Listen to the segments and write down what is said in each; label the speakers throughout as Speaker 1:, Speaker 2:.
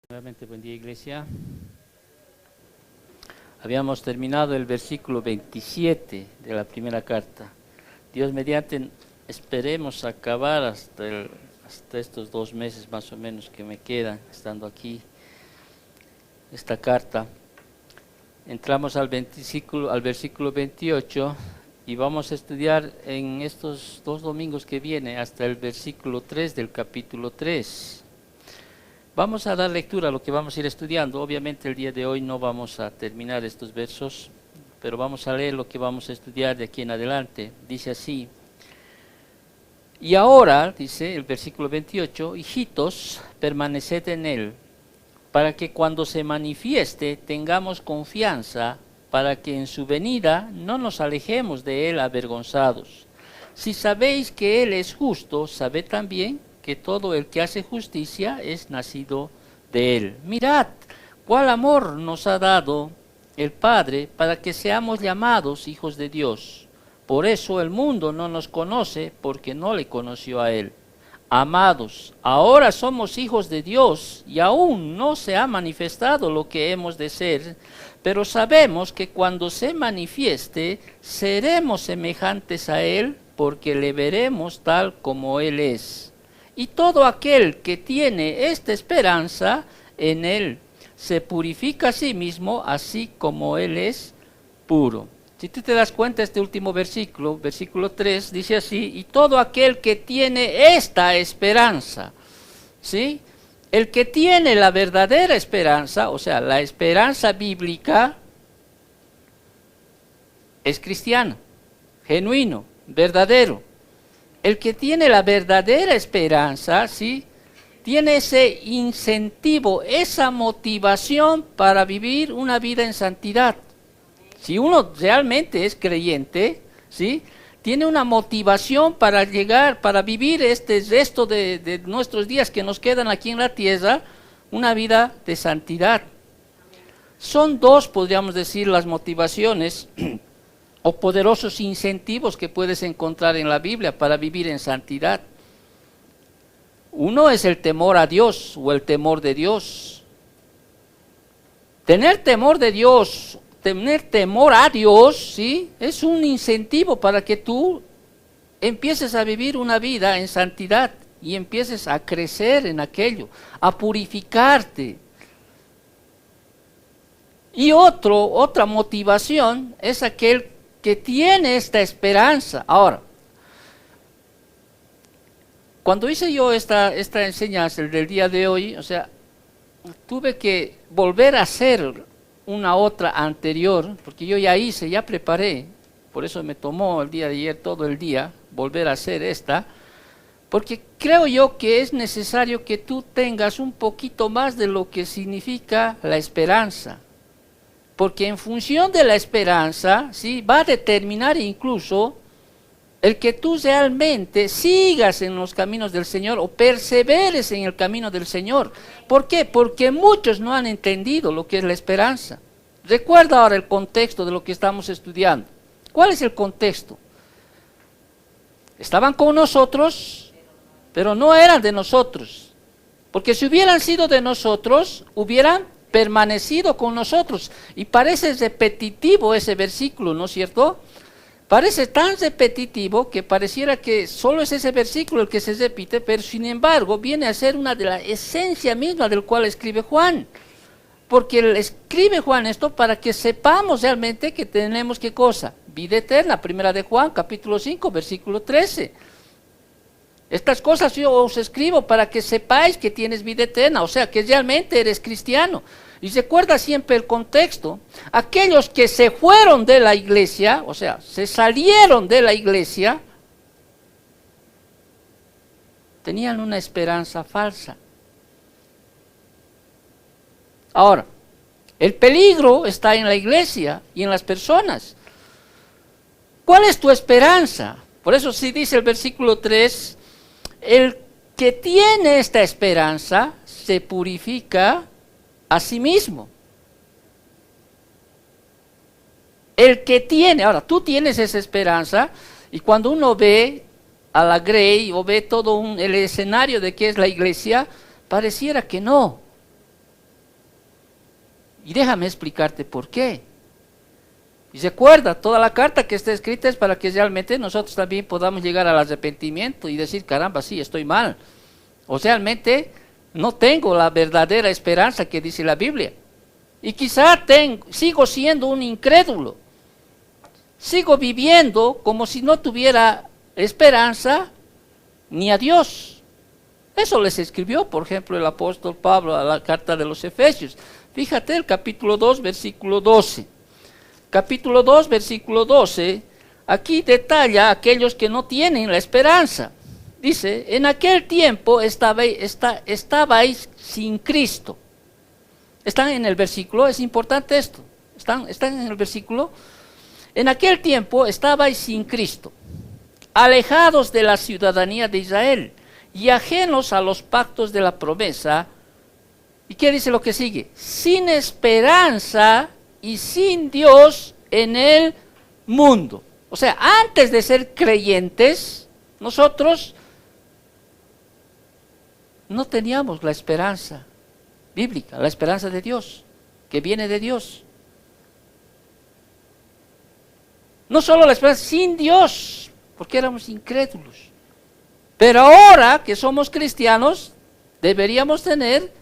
Speaker 1: Nuevamente, buen día, iglesia. Habíamos terminado el versículo 27 de la primera carta. Dios mediante, esperemos acabar hasta estos 2 meses más o menos que me quedan estando aquí esta carta. Entramos al versículo 28 y vamos a estudiar en estos 2 domingos que vienen hasta el versículo 3 del capítulo 3. Vamos a dar lectura a lo que vamos a ir estudiando. Obviamente el día de hoy no vamos a terminar estos versos, pero vamos a leer lo que vamos a estudiar de aquí en adelante. Dice así: y ahora, dice el versículo 28, hijitos, permaneced en él, para que cuando se manifieste tengamos confianza, para que en su venida no nos alejemos de él avergonzados. Si sabéis que él es justo, sabed también que todo el que hace justicia es nacido de él. Mirad cuál amor nos ha dado el Padre para que seamos llamados hijos de Dios. Por eso el mundo no nos conoce, porque no le conoció a él. Amados, ahora somos hijos de Dios y aún no se ha manifestado lo que hemos de ser, pero sabemos que cuando se manifieste seremos semejantes a él, porque le veremos tal como él es. Y todo aquel que tiene esta esperanza en él se purifica a sí mismo, así como él es puro. Si tú te das cuenta, este último versículo, versículo 3, dice así: y todo aquel que tiene esta esperanza, ¿sí? El que tiene la verdadera esperanza, o sea, la esperanza bíblica, es cristiano, genuino, verdadero. El que tiene la verdadera esperanza, ¿sí?, tiene ese incentivo, esa motivación para vivir una vida en santidad. Si uno realmente es creyente, ¿sí?, tiene una motivación para llegar, para vivir este resto de nuestros días que nos quedan aquí en la tierra, una vida de santidad. Son 2, podríamos decir, las motivaciones o poderosos incentivos que puedes encontrar en la Biblia para vivir en santidad. Uno es el temor a Dios o el temor de Dios. Tener temor de Dios, tener temor a Dios, ¿sí?, es un incentivo para que tú empieces a vivir una vida en santidad y empieces a crecer en aquello, a purificarte. Y otra motivación es aquel que tiene esta esperanza. Ahora, cuando hice yo esta enseñanza del día de hoy, o sea, tuve que volver a hacer una otra anterior, porque yo ya preparé, por eso me tomó el día de ayer todo el día volver a hacer esta, porque creo yo que es necesario que tú tengas un poquito más de lo que significa la esperanza. Porque en función de la esperanza, ¿sí?, va a determinar incluso el que tú realmente sigas en los caminos del Señor o perseveres en el camino del Señor. ¿Por qué? Porque muchos no han entendido lo que es la esperanza. Recuerda ahora el contexto de lo que estamos estudiando. ¿Cuál es el contexto? Estaban con nosotros, pero no eran de nosotros. Porque si hubieran sido de nosotros, hubieran permanecido con nosotros. Y parece repetitivo ese versículo, ¿no es cierto? Parece tan repetitivo que pareciera que solo es ese versículo el que se repite, pero sin embargo viene a ser una de la esencia misma del cual escribe Juan. Porque escribe Juan esto para que sepamos realmente que tenemos ¿qué cosa? Vida eterna. Primera de Juan, capítulo 5, versículo 13. Estas cosas yo os escribo para que sepáis que tienes vida eterna, o sea, que realmente eres cristiano. Y recuerda siempre el contexto. Aquellos que se fueron de la iglesia, o sea, se salieron de la iglesia, tenían una esperanza falsa. Ahora, el peligro está en la iglesia y en las personas. ¿Cuál es tu esperanza? Por eso sí dice el versículo 3, el que tiene esta esperanza se purifica a sí mismo. El que tiene, ahora tú tienes esa esperanza, y cuando uno ve a la Grey o ve todo el escenario de qué es la iglesia, pareciera que no. Y déjame explicarte por qué. Y recuerda, toda la carta que está escrita es para que realmente nosotros también podamos llegar al arrepentimiento y decir, caramba, sí, estoy mal. O realmente no tengo la verdadera esperanza que dice la Biblia. Y quizá sigo siendo un incrédulo. Sigo viviendo como si no tuviera esperanza ni a Dios. Eso les escribió, por ejemplo, el apóstol Pablo a la carta de los Efesios. Fíjate el capítulo 2, versículo 12. Capítulo 2, versículo 12, aquí detalla a aquellos que no tienen la esperanza. Dice, en aquel tiempo estabais sin Cristo. ¿Están en el versículo? Es importante esto. ¿Están en el versículo? En aquel tiempo estabais sin Cristo, alejados de la ciudadanía de Israel y ajenos a los pactos de la promesa. ¿Y qué dice lo que sigue? Sin esperanza y sin Dios en el mundo. O sea, antes de ser creyentes, nosotros no teníamos la esperanza bíblica, la esperanza de Dios, que viene de Dios. No solo la esperanza, sin Dios, porque éramos incrédulos. Pero ahora que somos cristianos, deberíamos tener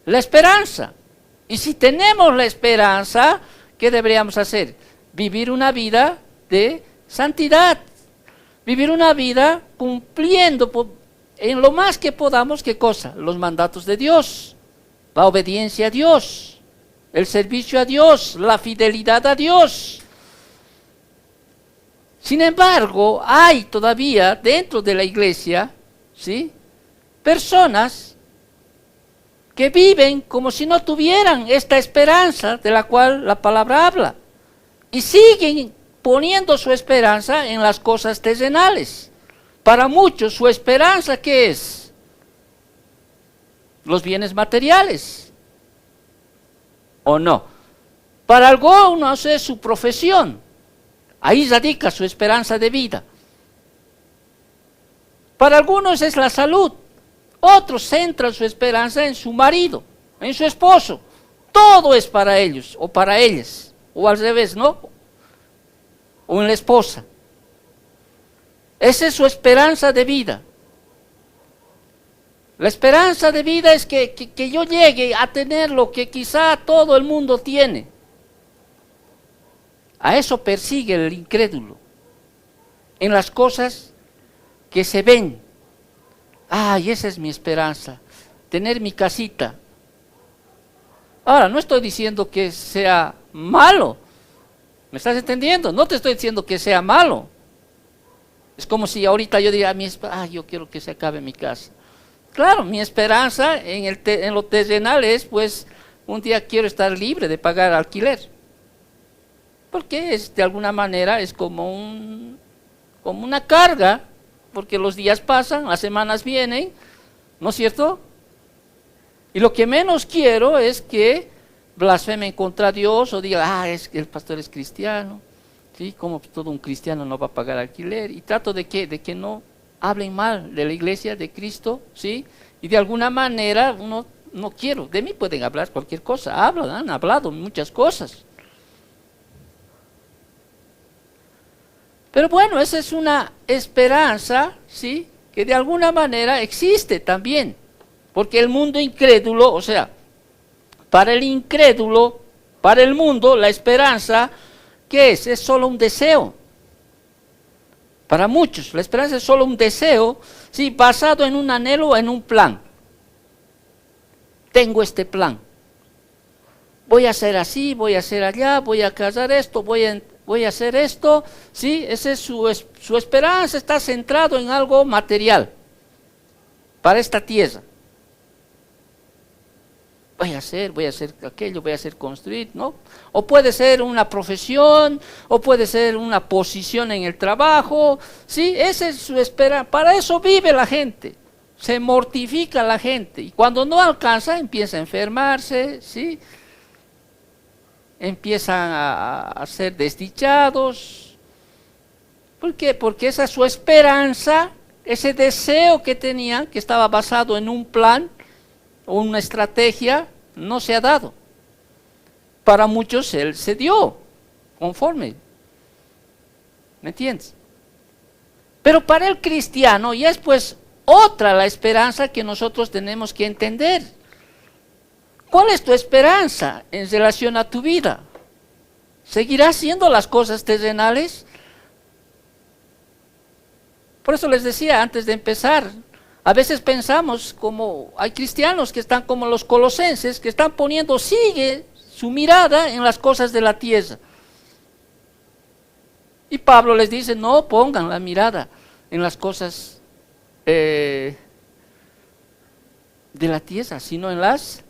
Speaker 1: la esperanza. Y si tenemos la esperanza, ¿qué deberíamos hacer? Vivir una vida de santidad. Vivir una vida cumpliendo en lo más que podamos, ¿qué cosa? Los mandatos de Dios, la obediencia a Dios, el servicio a Dios, la fidelidad a Dios. Sin embargo, hay todavía dentro de la iglesia, ¿sí?, personas que viven como si no tuvieran esta esperanza de la cual la palabra habla. Y siguen poniendo su esperanza en las cosas terrenales. Para muchos, su esperanza, ¿qué es? Los bienes materiales. ¿O no? Para algunos es su profesión. Ahí radica su esperanza de vida. Para algunos es la salud. Otros centran su esperanza en su marido, en su esposo. Todo es para ellos o para ellas. O al revés, ¿no? O en la esposa. Esa es su esperanza de vida. La esperanza de vida es que yo llegue a tener lo que quizá todo el mundo tiene. A eso persigue el incrédulo. En las cosas que se ven. Ay, esa es mi esperanza. Tener mi casita. Ahora, no estoy diciendo que sea malo. ¿Me estás entendiendo? No te estoy diciendo que sea malo. Es como si ahorita yo diría, yo quiero que se acabe mi casa. Claro, mi esperanza en lo terrenal es, pues, un día quiero estar libre de pagar alquiler. Porque de alguna manera es como una carga, porque los días pasan, las semanas vienen, ¿no es cierto? Y lo que menos quiero es que blasfemen contra Dios o digan, es que el pastor es cristiano, ¿sí? Como todo un cristiano no va a pagar alquiler. Y trato de que no hablen mal de la iglesia, de Cristo, ¿sí? Y de alguna manera no quiero, de mí pueden hablar cualquier cosa, han hablado muchas cosas. Pero bueno, esa es una esperanza, ¿sí?, que de alguna manera existe también. Porque el mundo incrédulo, o sea, para el incrédulo, para el mundo, la esperanza, ¿qué es? Es solo un deseo. Para muchos, la esperanza es solo un deseo, ¿sí?, basado en un anhelo o en un plan. Tengo este plan. Voy a hacer así, voy a hacer allá, voy a casar esto, voy a hacer esto, ¿sí? Esa es su esperanza, está centrado en algo material, para esta tierra. Voy a hacer aquello, voy a hacer construir, ¿no? O puede ser una profesión, o puede ser una posición en el trabajo, ¿sí? Esa es su esperanza, para eso vive la gente, se mortifica la gente, y cuando no alcanza empieza a enfermarse, ¿sí? Empiezan a ser desdichados. ¿Por qué? Porque esa es su esperanza, ese deseo que tenían, que estaba basado en un plan o una estrategia, no se ha dado. para muchos Él se dio, conforme. ¿Me entiendes? Pero para el cristiano ya es pues otra la esperanza que nosotros tenemos que entender. ¿Cuál es tu esperanza en relación a tu vida? ¿Seguirás haciendo las cosas terrenales? Por eso les decía antes de empezar, a veces pensamos como hay cristianos que están como los colosenses, que están poniendo, sigue su mirada en las cosas de la tierra. Y Pablo les dice, no pongan la mirada en las cosas de la tierra, sino en las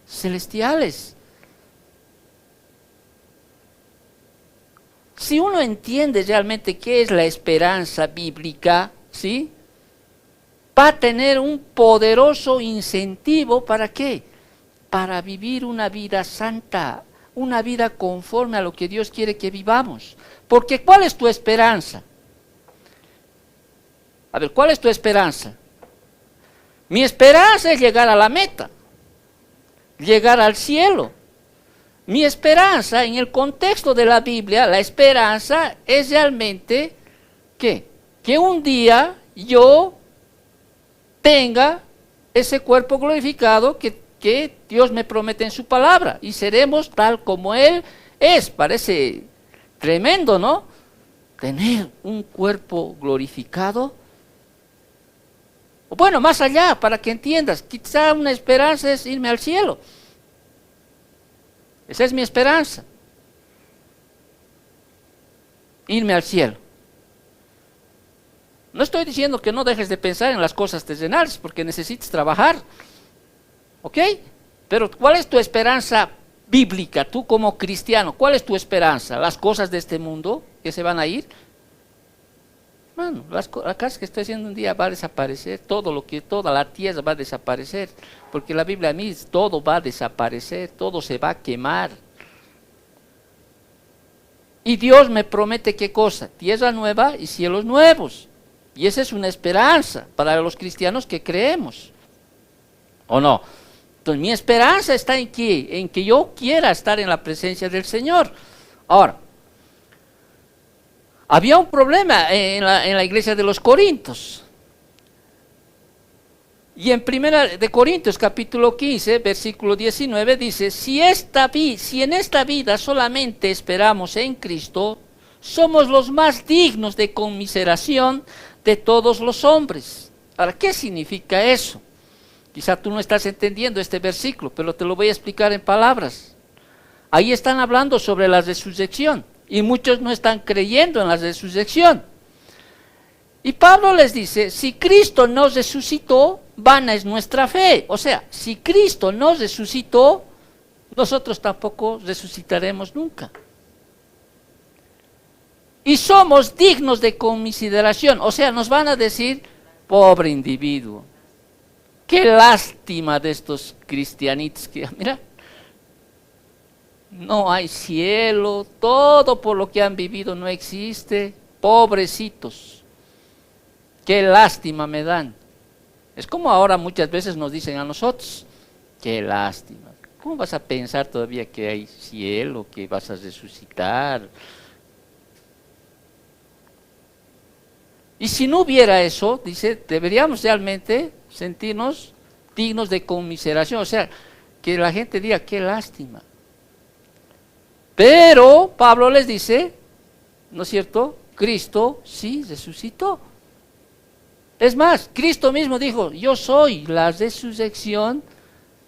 Speaker 1: celestiales. Si uno entiende realmente qué es la esperanza bíblica, ¿sí?, va a tener un poderoso incentivo, ¿para qué? Para vivir una vida santa, una vida conforme a lo que Dios quiere que vivamos. Porque ¿cuál es tu esperanza? A ver, ¿cuál es tu esperanza? Mi esperanza es llegar a la meta, llegar al cielo. Mi esperanza, en el contexto de la Biblia, la esperanza es realmente, ¿qué? Que un día yo tenga ese cuerpo glorificado que Dios me promete en su palabra, y seremos tal como Él es. Parece tremendo, ¿no? Tener un cuerpo glorificado. Bueno, más allá, para que entiendas, quizá una esperanza es irme al cielo. Esa es mi esperanza. Irme al cielo. No estoy diciendo que no dejes de pensar en las cosas terrenales, porque necesitas trabajar. ¿Ok? Pero ¿cuál es tu esperanza bíblica? Tú como cristiano, ¿cuál es tu esperanza? ¿Las cosas de este mundo que se van a ir? Bueno, las cosas que estoy haciendo un día va a desaparecer. Toda la tierra va a desaparecer. Porque la Biblia dice, todo va a desaparecer, todo se va a quemar. Y Dios me promete, ¿qué cosa? Tierra nueva y cielos nuevos. Y esa es una esperanza para los cristianos que creemos. ¿O no? Entonces mi esperanza está en ¿qué? En que yo quiera estar en la presencia del Señor. Ahora, había un problema en la iglesia de los Corintios. Y en 1 de Corintios capítulo 15, versículo 19 dice, si en esta vida solamente esperamos en Cristo, somos los más dignos de conmiseración de todos los hombres. Ahora, ¿qué significa eso? Quizá tú no estás entendiendo este versículo, pero te lo voy a explicar en palabras. Ahí están hablando sobre la resurrección, y muchos no están creyendo en la resurrección. Y Pablo les dice, si Cristo nos resucitó, vana es nuestra fe. O sea, si Cristo nos resucitó, nosotros tampoco resucitaremos nunca. Y somos dignos de conmiseración. O sea, nos van a decir, pobre individuo, qué lástima de estos cristianitos que, mira, no hay cielo, todo por lo que han vivido no existe, pobrecitos, qué lástima me dan. Es como ahora muchas veces nos dicen a nosotros, qué lástima, ¿cómo vas a pensar todavía que hay cielo, que vas a resucitar? Y si no hubiera eso, dice, deberíamos realmente sentirnos dignos de conmiseración, o sea, que la gente diga, qué lástima. Pero Pablo les dice, ¿no es cierto? Cristo sí resucitó. Es más, Cristo mismo dijo, yo soy la resurrección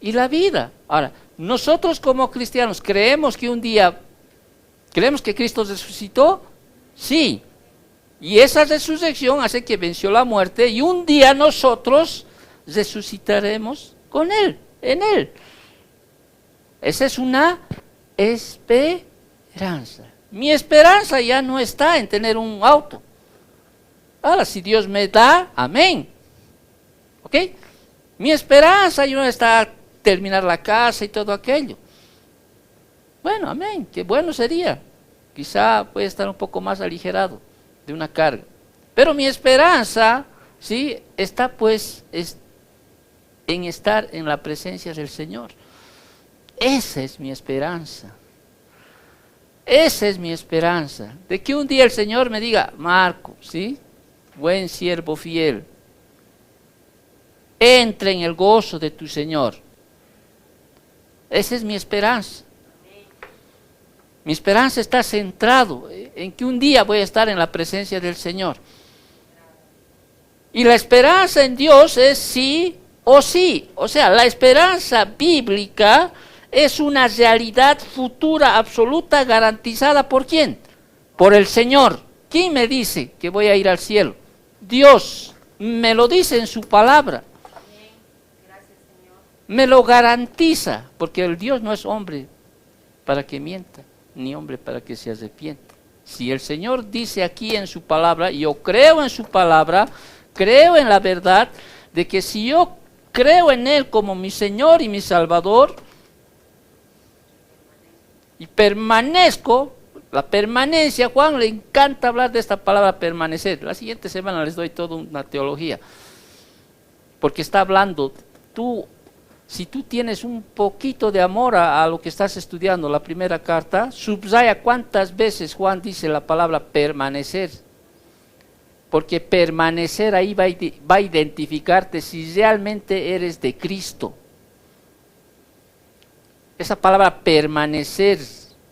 Speaker 1: y la vida. Ahora, nosotros como cristianos, ¿creemos que Cristo resucitó? Sí. Y esa resurrección hace que venció la muerte y un día nosotros resucitaremos con Él, en Él. Esa es una esperanza. Mi esperanza ya no está en tener un auto. Ahora, si Dios me da, amén. ¿Ok? Mi esperanza ya no está en terminar la casa y todo aquello. Bueno, amén, qué bueno sería. Quizá puede estar un poco más aligerado de una carga. Pero mi esperanza, ¿sí?, está pues en estar en la presencia del Señor. Esa es mi esperanza. Esa es mi esperanza, de que un día el Señor me diga, Marco, ¿sí? Buen siervo fiel, entra en el gozo de tu Señor. Esa es mi esperanza. Mi esperanza está centrado en que un día voy a estar en la presencia del Señor. Y la esperanza en Dios es sí o sí. O sea, la esperanza bíblica es una realidad futura absoluta garantizada ¿por quién? Por el Señor. ¿Quién me dice que voy a ir al cielo? Dios me lo dice en su palabra. Me lo garantiza, porque el Dios no es hombre para que mienta, ni hombre para que se arrepienta. Si el Señor dice aquí en su palabra, yo creo en su palabra, creo en la verdad, de que si yo creo en Él como mi Señor y mi Salvador, y permanezco, la permanencia, Juan le encanta hablar de esta palabra permanecer. La siguiente semana les doy toda una teología, porque está hablando, si tú tienes un poquito de amor a lo que estás estudiando, la primera carta, subraya cuántas veces Juan dice la palabra permanecer. Porque permanecer ahí va a identificarte si realmente eres de Cristo. Esa palabra permanecer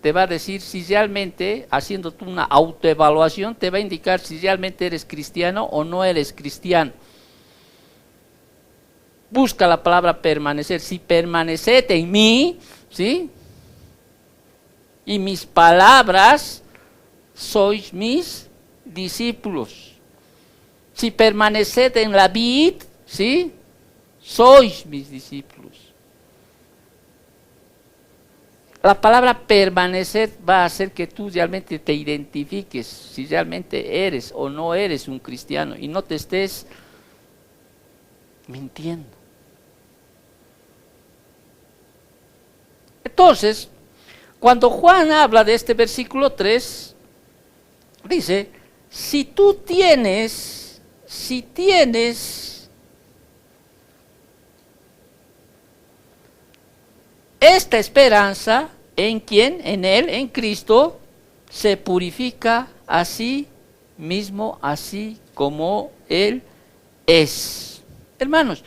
Speaker 1: te va a decir si realmente, haciendo tú una autoevaluación, te va a indicar si realmente eres cristiano o no eres cristiano. Busca la palabra permanecer. Si permaneced en mí, ¿sí? Y mis palabras, sois mis discípulos. Si permaneced en la vid, ¿sí? Sois mis discípulos. La palabra permanecer va a hacer que tú realmente te identifiques si realmente eres o no eres un cristiano y no te estés mintiendo. Entonces, cuando Juan habla de este versículo 3, dice, si tienes esta esperanza, ¿en quién? En Él, en Cristo, se purifica a sí mismo, así como Él es. Hermanos,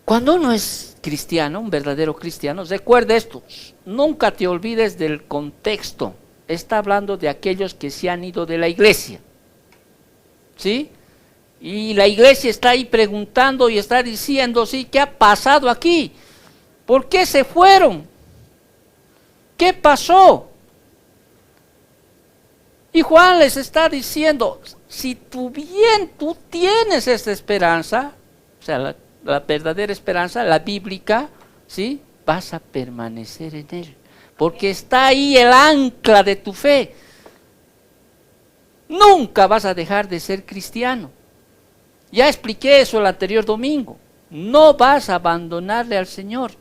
Speaker 1: cuando uno es cristiano, un verdadero cristiano, recuerda esto, nunca te olvides del contexto. Está hablando de aquellos que se han ido de la iglesia, ¿sí? Y la iglesia está ahí preguntando y está diciendo, ¿sí? ¿Qué ha pasado aquí? ¿Por qué se fueron? ¿Qué pasó? Y Juan les está diciendo, si tú tienes esta esperanza, o sea, la verdadera esperanza, la bíblica, ¿sí? Vas a permanecer en Él, porque está ahí el ancla de tu fe. Nunca vas a dejar de ser cristiano. Ya expliqué eso el anterior domingo. No vas a abandonarle al Señor.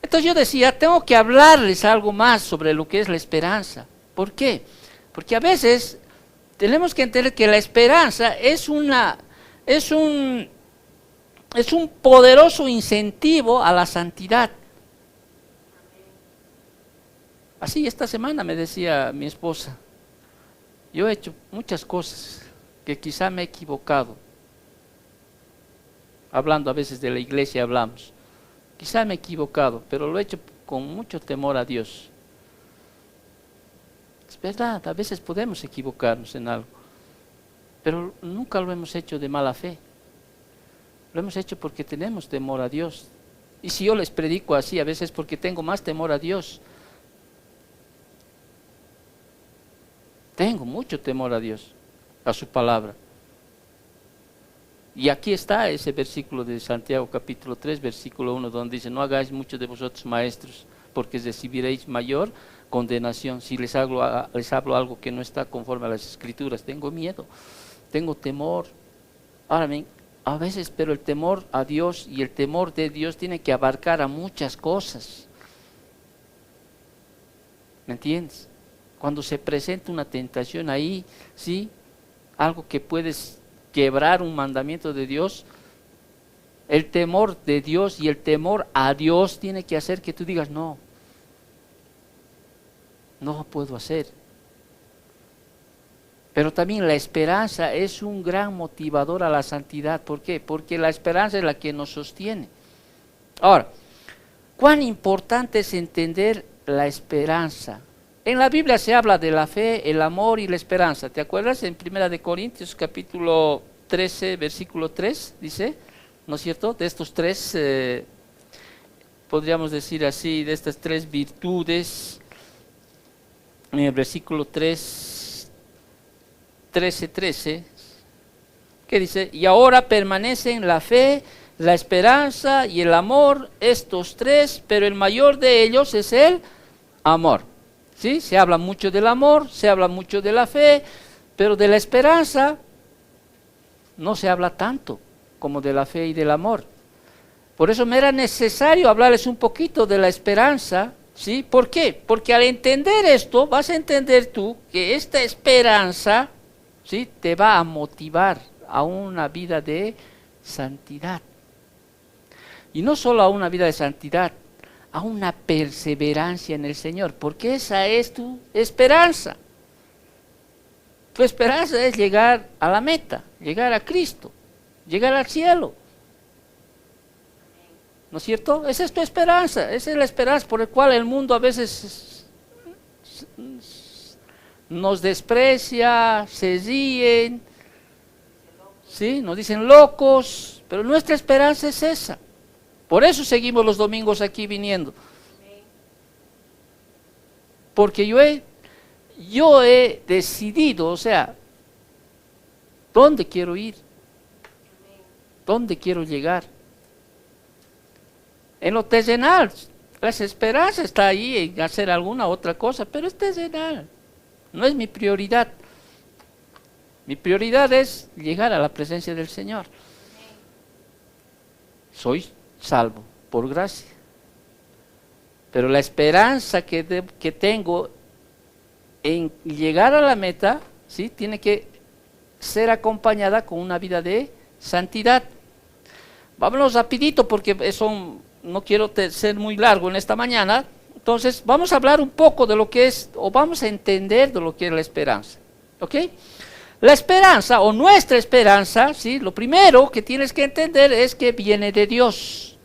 Speaker 1: Entonces yo decía, tengo que hablarles algo más sobre lo que es la esperanza. ¿Por qué? Porque a veces tenemos que entender que la esperanza es un poderoso incentivo a la santidad. Así esta semana me decía mi esposa, yo he hecho muchas cosas que quizá me he equivocado. Hablando a veces de la iglesia hablamos. Quizá me he equivocado, pero lo he hecho con mucho temor a Dios. Es verdad, a veces podemos equivocarnos en algo, pero nunca lo hemos hecho de mala fe. Lo hemos hecho porque tenemos temor a Dios. Y si yo les predico así, a veces porque tengo más temor a Dios. Tengo mucho temor a Dios, a su palabra. Y aquí está ese versículo de Santiago capítulo 3, versículo 1, donde dice, no hagáis mucho de vosotros maestros, porque recibiréis mayor condenación. Si les hablo algo que no está conforme a las Escrituras, tengo miedo, tengo temor. Ahora bien, a veces, pero el temor a Dios y el temor de Dios tiene que abarcar a muchas cosas. ¿Me entiendes? Cuando se presenta una tentación ahí, ¿sí? Algo que puedes quebrar un mandamiento de Dios, el temor de Dios y el temor a Dios tiene que hacer que tú digas, no, no lo puedo hacer. Pero también la esperanza es un gran motivador a la santidad. ¿Por qué? Porque la esperanza es la que nos sostiene. Ahora, ¿cuán importante es entender la esperanza? En la Biblia se habla de la fe, el amor y la esperanza. ¿Te acuerdas? En 1 Corintios capítulo 13, versículo 3, dice, ¿no es cierto? De estos tres, podríamos decir así, de estas tres virtudes, en el versículo 13, que dice, y ahora permanecen la fe, la esperanza y el amor, estos tres, pero el mayor de ellos es el amor. ¿Sí? Se habla mucho del amor, se habla mucho de la fe, pero de la esperanza no se habla tanto como de la fe y del amor. Por eso me era necesario hablarles un poquito de la esperanza, ¿sí? ¿Por qué? Porque al entender esto, vas a entender tú que esta esperanza, ¿sí?, te va a motivar a una vida de santidad. Y no solo a una vida de santidad, a una perseverancia en el Señor, porque esa es tu esperanza. Tu esperanza es llegar a la meta, llegar a Cristo, llegar al cielo. ¿No es cierto? Esa es tu esperanza, esa es la esperanza por la cual el mundo a veces nos desprecia, se ríen, ¿sí? Nos dicen locos, pero nuestra esperanza es esa. Por eso seguimos los domingos aquí viniendo. Porque yo he decidido, o sea, ¿dónde quiero ir? ¿Dónde quiero llegar? En lo terrenal, la esperanza está ahí en hacer alguna otra cosa, pero es terrenal, no es mi prioridad. Mi prioridad es llegar a la presencia del Señor. Soy salvo por gracia, pero la esperanza que tengo en llegar a la meta, ¿sí?, tiene que ser acompañada con una vida de santidad. Vámonos rapidito porque eso no quiero ser muy largo en esta mañana. Entonces vamos a hablar un poco de lo que es, o vamos a entender de lo que es la esperanza, ¿ok? La esperanza o nuestra esperanza, ¿sí?, lo primero que tienes que entender es que viene de Dios.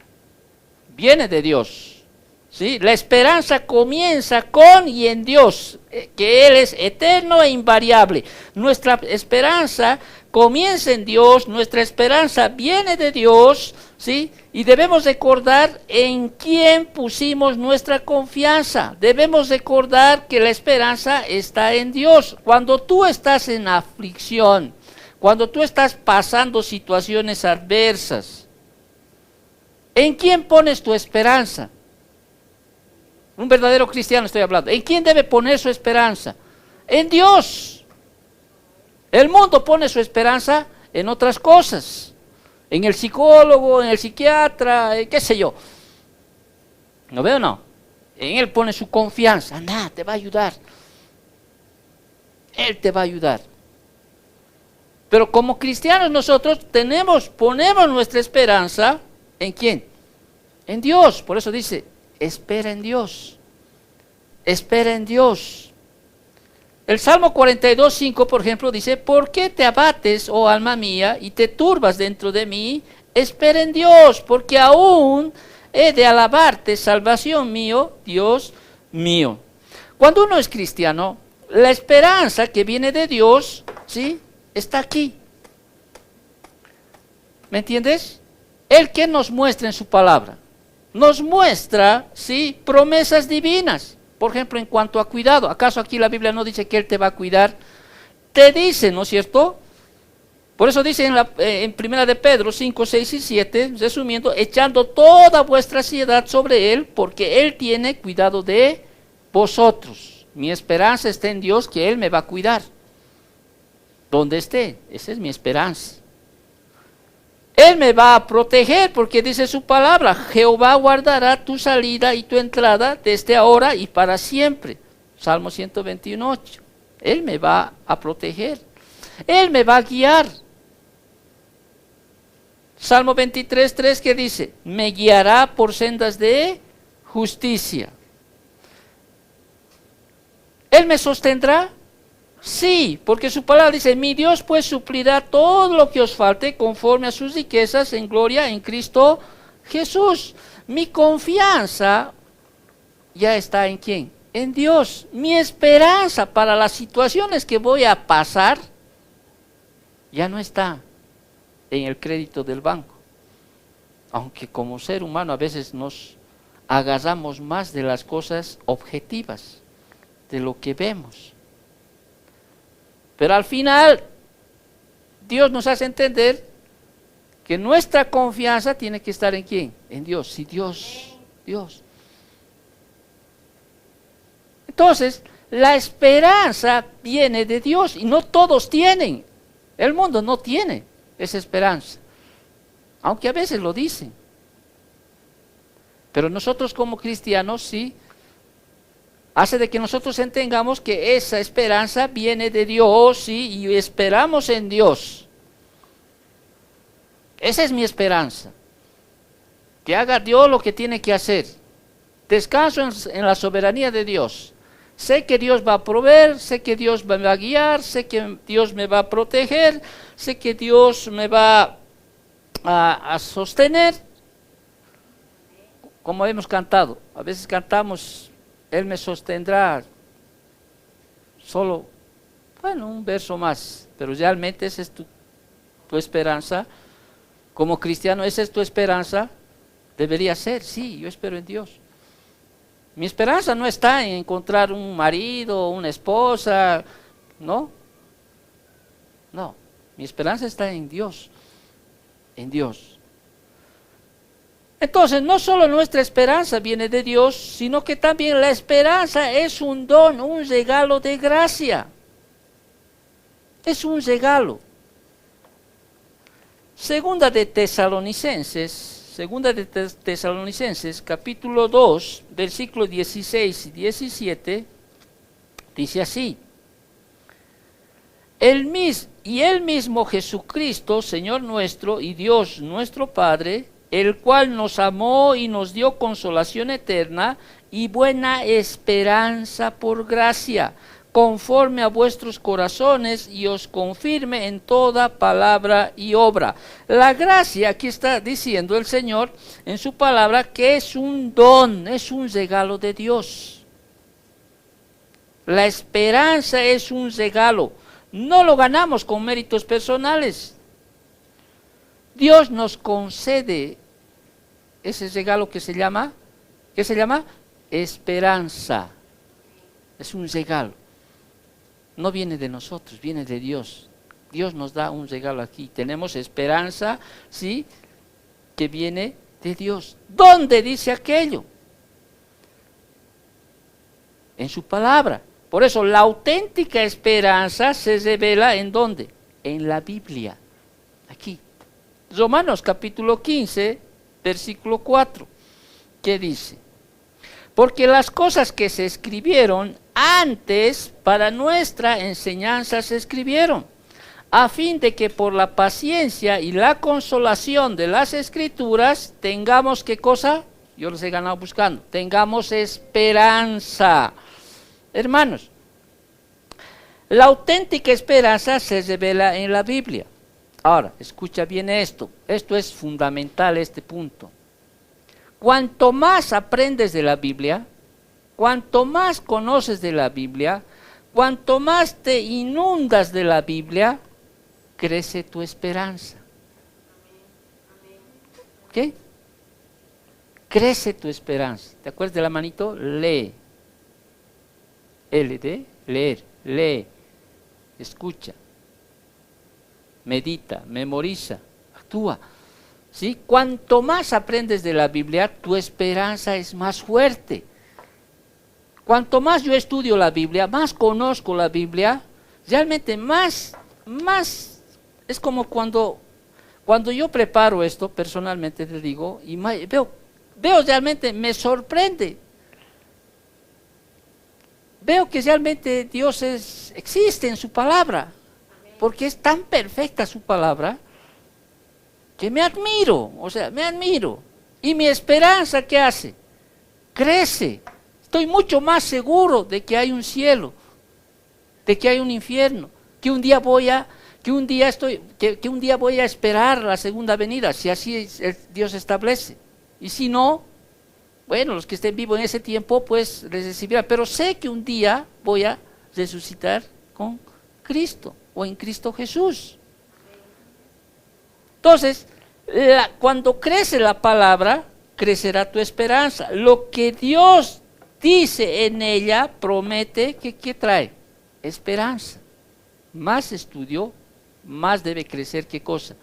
Speaker 1: Viene de Dios, ¿sí? La esperanza comienza con y en Dios, que Él es eterno e invariable. Nuestra esperanza comienza en Dios, nuestra esperanza viene de Dios, ¿sí? Y debemos recordar en quién pusimos nuestra confianza. Debemos recordar que la esperanza está en Dios. Cuando tú estás en aflicción, cuando tú estás pasando situaciones adversas, ¿en quién pones tu esperanza? Un verdadero cristiano estoy hablando. ¿En quién debe poner su esperanza? En Dios. El mundo pone su esperanza en otras cosas. En el psicólogo, en el psiquiatra, qué sé yo. ¿No veo o no? En él pone su confianza. Anda, te va a ayudar. Él te va a ayudar. Pero como cristianos nosotros ponemos nuestra esperanza, ¿en quién? En Dios. Por eso dice, espera en Dios. Espera en Dios. El Salmo 42:5, por ejemplo, dice, ¿por qué te abates, oh alma mía, y te turbas dentro de mí? Espera en Dios, porque aún he de alabarte, salvación mío, Dios mío. Cuando uno es cristiano, la esperanza que viene de Dios, ¿sí?, está aquí. ¿Me entiendes? Él que nos muestra en su palabra, nos muestra, ¿sí?, promesas divinas. Por ejemplo, en cuanto a cuidado, ¿acaso aquí la Biblia no dice que Él te va a cuidar? Te dice, ¿no es cierto? Por eso dice en 1 de Pedro 5, 6 y 7, resumiendo, echando toda vuestra ansiedad sobre Él, porque Él tiene cuidado de vosotros. Mi esperanza está en Dios, que Él me va a cuidar. Donde esté, esa es mi esperanza. Él me va a proteger porque dice su palabra, Jehová guardará tu salida y tu entrada desde ahora y para siempre. Salmo 121:8. Él me va a proteger. Él me va a guiar. Salmo 23:3 que dice, me guiará por sendas de justicia. ¿Él me sostendrá? Sí, porque su palabra dice, mi Dios pues suplirá todo lo que os falte conforme a sus riquezas en gloria en Cristo Jesús. Mi confianza ya está ¿en quién? En Dios. Mi esperanza para las situaciones que voy a pasar ya no está en el crédito del banco. Aunque como ser humano a veces nos agarramos más de las cosas objetivas, de lo que vemos. Pero al final, Dios nos hace entender que nuestra confianza tiene que estar ¿en quién? En Dios. Si Dios. Entonces, la esperanza viene de Dios y no todos tienen. El mundo no tiene esa esperanza, aunque a veces lo dicen. Pero nosotros como cristianos sí, hace de que nosotros entendamos que esa esperanza viene de Dios, sí, y esperamos en Dios. Esa es mi esperanza. Que haga Dios lo que tiene que hacer. Descanso en la soberanía de Dios. Sé que Dios va a proveer, sé que Dios me va a guiar, sé que Dios me va a proteger, sé que Dios me va a sostener. Como hemos cantado, a veces cantamos, Él me sostendrá, solo, un verso más, pero realmente esa es tu esperanza. Como cristiano, esa es tu esperanza, debería ser, sí, yo espero en Dios. Mi esperanza no está en encontrar un marido, una esposa, no, mi esperanza está en Dios, Entonces, no solo nuestra esperanza viene de Dios, sino que también la esperanza es un don, un regalo de gracia. Es un regalo. Segunda de Tesalonicenses, capítulo 2, versículos 16 y 17, dice así. El mismo Jesucristo, Señor nuestro y Dios nuestro Padre, el cual nos amó y nos dio consolación eterna y buena esperanza por gracia, conforme a vuestros corazones, y os confirme en toda palabra y obra. La gracia, aquí está diciendo el Señor en su palabra, que es un don, es un regalo de Dios. La esperanza es un regalo, no lo ganamos con méritos personales. Dios nos concede ese regalo que se llama, esperanza. Es un regalo. No viene de nosotros, viene de Dios. Dios nos da un regalo aquí. Tenemos esperanza, ¿sí? Que viene de Dios. ¿Dónde dice aquello? En su palabra. Por eso la auténtica esperanza se revela ¿en dónde? En la Biblia. Aquí. Romanos capítulo 15, versículo 4. ¿Qué dice? Porque las cosas que se escribieron antes para nuestra enseñanza se escribieron, a fin de que por la paciencia y la consolación de las Escrituras tengamos, ¿qué cosa? Yo los he ganado buscando. Tengamos esperanza. Hermanos, la auténtica esperanza se revela en la Biblia. Ahora, escucha bien esto. Esto es fundamental, este punto. Cuanto más aprendes de la Biblia, cuanto más conoces de la Biblia, cuanto más te inundas de la Biblia, crece tu esperanza. ¿Qué? Crece tu esperanza. ¿Te acuerdas de la manito? Lee. L de leer, lee, escucha, medita, memoriza, actúa. ¿Sí? Cuanto más aprendes de la Biblia, tu esperanza es más fuerte. Cuanto más yo estudio la Biblia, más conozco la Biblia, realmente más es como cuando yo preparo esto, personalmente te digo, y veo realmente, me sorprende. Veo que realmente Dios existe en su palabra, porque es tan perfecta su palabra, que me admiro. Y mi esperanza, ¿qué hace? Crece. Estoy mucho más seguro de que hay un cielo, de que hay un infierno, que un día voy a esperar la segunda venida, si así Dios establece. Y si no, bueno, los que estén vivos en ese tiempo, pues les recibirán. Pero sé que un día voy a resucitar con Cristo o en Cristo Jesús. Entonces, cuando crece la palabra, crecerá tu esperanza. Lo que Dios dice en ella promete que ¿qué trae? Esperanza. Más estudio, más debe crecer. ¿Qué cosa?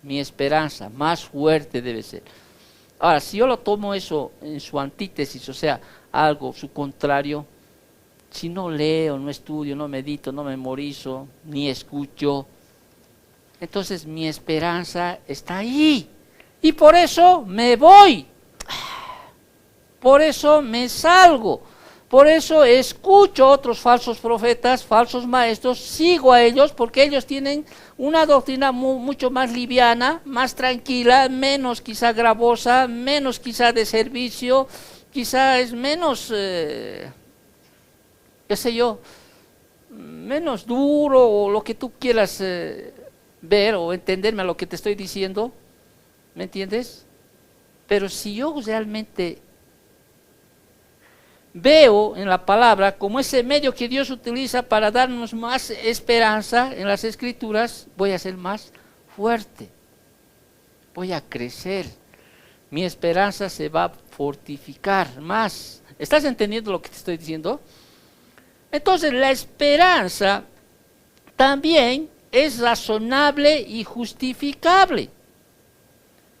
Speaker 1: Mi esperanza, más fuerte debe ser. Ahora, si yo lo tomo eso en su antítesis, o sea, algo, su contrario, si no leo, no estudio, no medito, no memorizo, ni escucho, entonces mi esperanza está ahí. Y por eso me voy. Por eso me salgo. Por eso escucho a otros falsos profetas, falsos maestros, sigo a ellos porque ellos tienen una doctrina mucho más liviana, más tranquila, menos quizá gravosa, menos quizá de servicio, quizá es menos, qué sé yo, menos duro o lo que tú quieras ver o entenderme a lo que te estoy diciendo, ¿me entiendes? Pero si yo realmente veo en la palabra como ese medio que Dios utiliza para darnos más esperanza en las Escrituras, voy a ser más fuerte, voy a crecer, mi esperanza se va a fortificar más. ¿Estás entendiendo lo que te estoy diciendo? Entonces la esperanza también es razonable y justificable.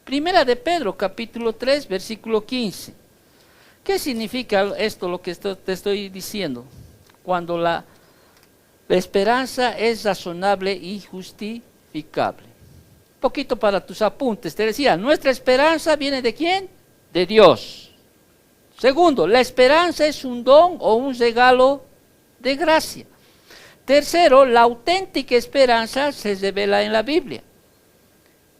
Speaker 1: Primera de Pedro, capítulo 3, versículo 15. ¿Qué significa esto, lo que te estoy diciendo? Cuando la esperanza es razonable y justificable. Un poquito para tus apuntes, te decía, nuestra esperanza viene ¿de quién? De Dios. Segundo, la esperanza es un don o un regalo de gracia. Tercero, la auténtica esperanza se revela en la Biblia.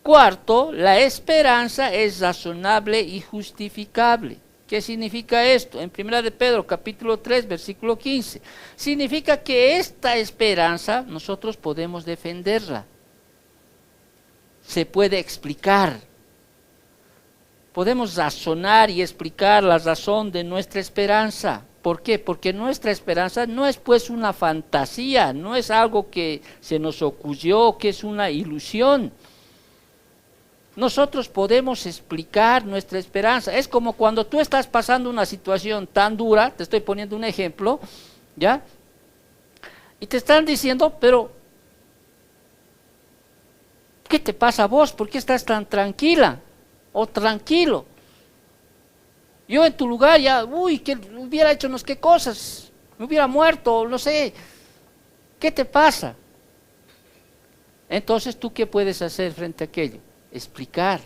Speaker 1: Cuarto, la esperanza es razonable y justificable. ¿Qué significa esto? En 1 de Pedro, capítulo 3, versículo 15. Significa que esta esperanza nosotros podemos defenderla. Se puede explicar. Podemos razonar y explicar la razón de nuestra esperanza. ¿Por qué? Porque nuestra esperanza no es pues una fantasía, no es algo que se nos ocurrió, que es una ilusión. Nosotros podemos explicar nuestra esperanza. Es como cuando tú estás pasando una situación tan dura, te estoy poniendo un ejemplo, ¿ya? Y te están diciendo, pero ¿qué te pasa a vos? ¿Por qué estás tan tranquila o tranquilo? Yo en tu lugar ya, que hubiera hecho no sé qué cosas, me hubiera muerto, no sé. ¿Qué te pasa? Entonces, ¿tú qué puedes hacer frente a aquello? Explicar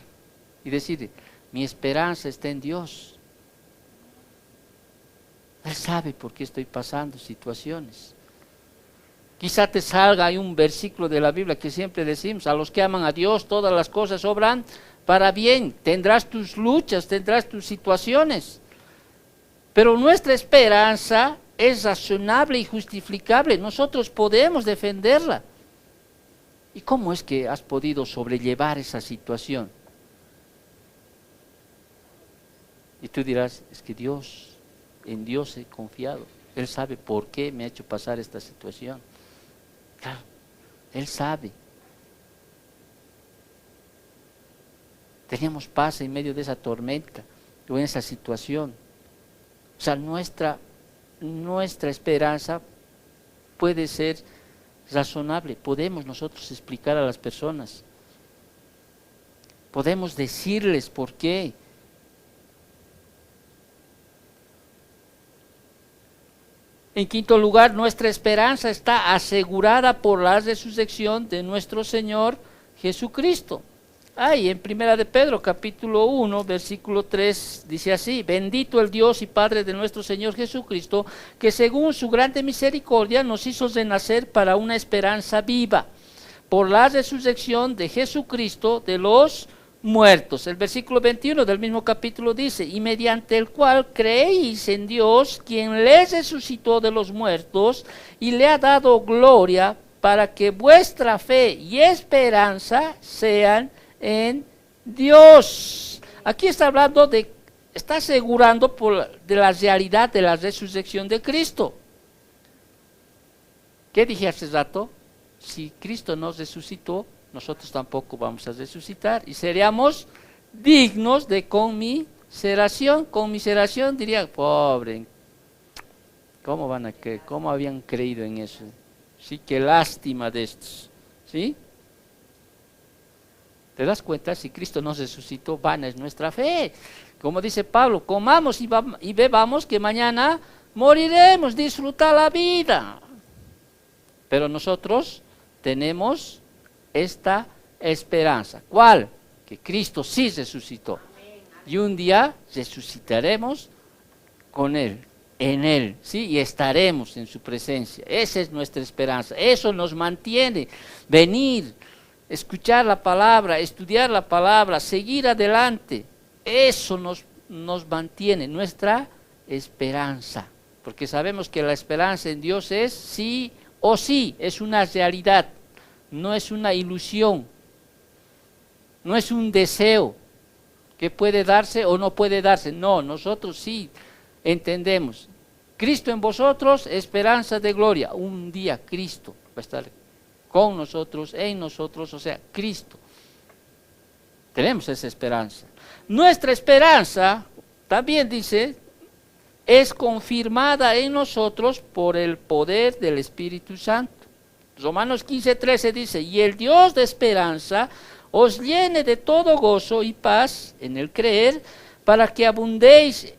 Speaker 1: y decir, mi esperanza está en Dios. Él sabe por qué estoy pasando situaciones. Quizá te salga ahí un versículo de la Biblia que siempre decimos, a los que aman a Dios todas las cosas obran para bien. Tendrás tus luchas, tendrás tus situaciones, pero nuestra esperanza es razonable y justificable. Nosotros podemos defenderla. ¿Y cómo es que has podido sobrellevar esa situación? Y tú dirás, es que en Dios he confiado. Él sabe por qué me ha hecho pasar esta situación. Claro, Él sabe. Teníamos paz en medio de esa tormenta o en esa situación. O sea, nuestra esperanza puede ser razonable. Podemos nosotros explicar a las personas. Podemos decirles por qué. En quinto lugar, nuestra esperanza está asegurada por la resurrección de nuestro Señor Jesucristo. En 1 de Pedro, capítulo 1, versículo 3, dice así: bendito el Dios y Padre de nuestro Señor Jesucristo, que según su grande misericordia nos hizo renacer para una esperanza viva, por la resurrección de Jesucristo de los muertos. El versículo 21 del mismo capítulo dice, y mediante el cual creéis en Dios, quien les resucitó de los muertos y le ha dado gloria, para que vuestra fe y esperanza sean en Dios. Aquí está hablando está asegurando de la realidad de la resurrección de Cristo. ¿Qué dije hace rato? Si Cristo nos resucitó, nosotros tampoco vamos a resucitar y seríamos dignos de conmiseración. Conmiseración diría, pobre, ¿cómo van a creer? ¿Cómo habían creído en eso? Sí, qué lástima de estos, ¿sí? ¿Te das cuenta? Si Cristo nos resucitó, vana es nuestra fe. Como dice Pablo, comamos y bebamos que mañana moriremos, disfrutar la vida. Pero nosotros tenemos esta esperanza. ¿Cuál? Que Cristo sí resucitó. Y un día resucitaremos con Él, en Él, ¿sí? Y estaremos en su presencia. Esa es nuestra esperanza. Eso nos mantiene. Venir, escuchar la palabra, estudiar la palabra, seguir adelante. Eso nos mantiene, nuestra esperanza. Porque sabemos que la esperanza en Dios es sí o sí, es una realidad. No es una ilusión, no es un deseo que puede darse o no puede darse. No, nosotros sí entendemos. Cristo en vosotros, esperanza de gloria. Un día Cristo va a estar con nosotros, en nosotros, o sea, Cristo. Tenemos esa esperanza. Nuestra esperanza, también dice, es confirmada en nosotros por el poder del Espíritu Santo. Romanos 15:13 dice, y el Dios de esperanza os llene de todo gozo y paz en el creer, para que abundéis